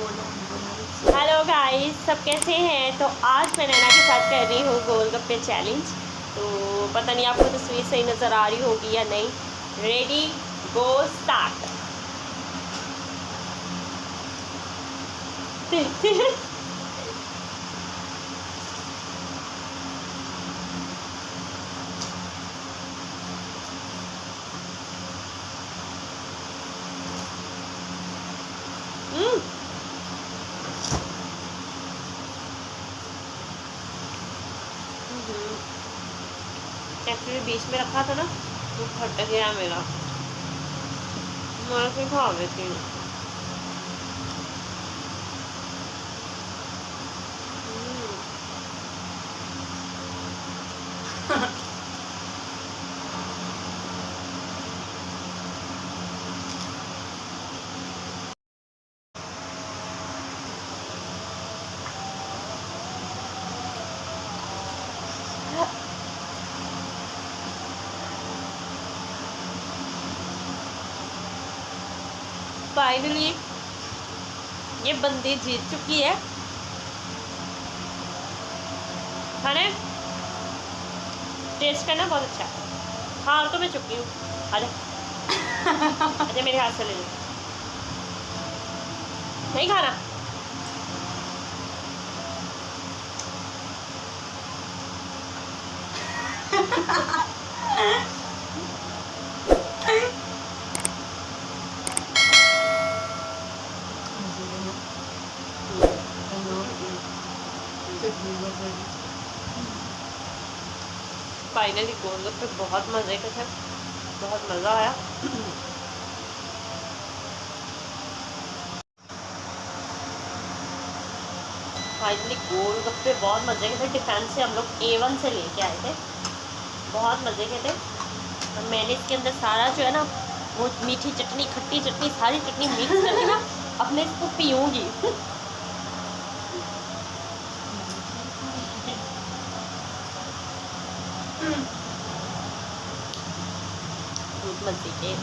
Hello guys, सब कैसे हैं। तो आज मैं नैना के साथ कर रही हूँ गोलगप्पे चैलेंज। तो पता नहीं आपको तस्वीर सही नज़र आ रही होगी या नहीं। रेडी गो स्टार्ट। एक्चुअली बीच में रखा था ना, वो फट गया मेरा। मैं फिर खा लेती हूँ। फाइनली ये बंदी जीत चुकी है। खाने टेस्ट करना बहुत अच्छा है। हाँ तो मैं चुकी हूँ। आजा आजा मेरे हाथ से ले लो। नहीं खाना। फाइनली गोलगप्पे बहुत मज़े के थे, बहुत मज़ा आया। फाइनली गोलगप्पे बहुत मज़े के थे। डिफेंस से हम लोग A1 से लेके आए थे, बहुत मज़े के थे। और मैंने इसके अंदर सारा जो है ना, वो मीठी चटनी, खट्टी चटनी, सारी चटनी मिक्स करके ना अपने इसको पीऊँगी। दूध मत पीजिए,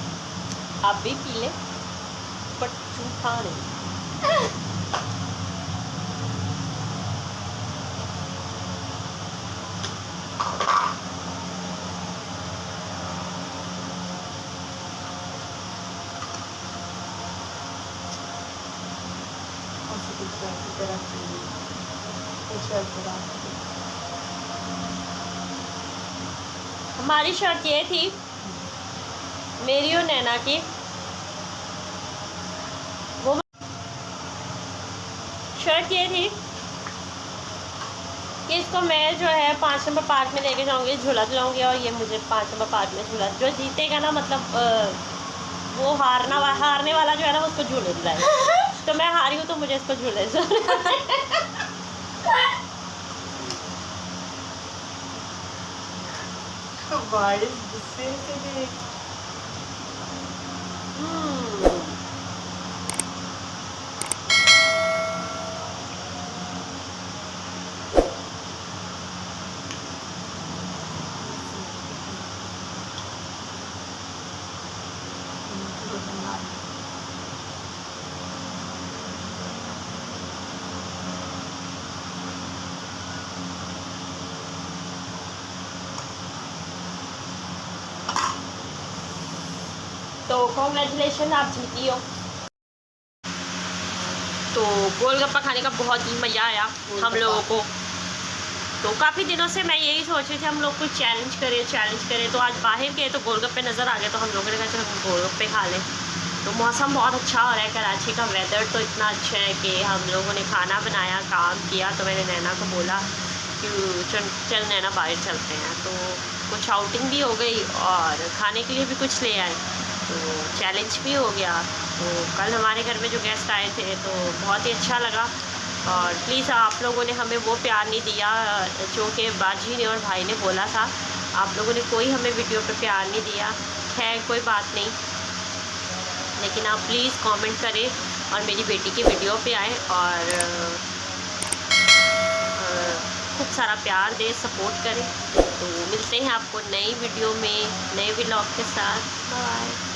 आप भी पी लें, बट झूठा नहीं। हमारी शर्त ये थी, मेरी और नैना की, वो शर्त ये थी कि इसको मैं जो है 5 नंबर पार्क में लेके जाऊंगी, झूला दिलाऊंगी, और ये मुझे 5 नंबर पार्क में झूला, जो जीतेगा ना, मतलब वो हारने वाला जो है ना, उसको झूले दिलाएगा। तो मैं हारी हूँ तो मुझे इसको झूले तो कॉन्ग्रेचुलेशन, आप जीती हो। तो गोलगप्पा खाने का बहुत ही मज़ा आया हम लोगों को। तो काफ़ी दिनों से मैं यही सोच रही थी हम लोग कुछ चैलेंज करें। तो आज बाहर गए तो गोलगप्पे नज़र आ गए, तो हम लोगों ने कहा चलो हम गोलगप्पे खा लें। तो मौसम बहुत अच्छा हो रहा है, कराची का वेदर तो इतना अच्छा है कि हम लोगों ने खाना बनाया, काम किया। तो मैंने नैना को बोला कि चल नैना बाहर चलते हैं। तो कुछ आउटिंग भी हो गई और खाने के लिए भी कुछ ले आए, तो चैलेंज भी हो गया। तो कल हमारे घर में जो गेस्ट आए थे तो बहुत ही अच्छा लगा। और प्लीज़ आप लोगों ने हमें वो प्यार नहीं दिया जो कि बाजी ने और भाई ने बोला था। आप लोगों ने कोई हमें वीडियो पे प्यार नहीं दिया। खैर कोई बात नहीं, लेकिन आप प्लीज़ कमेंट करें और मेरी बेटी की वीडियो पे आए और खूब सारा प्यार दें, सपोर्ट करें। तो मिलते हैं आपको नई वीडियो में, नए व्लॉग के साथ। बाय।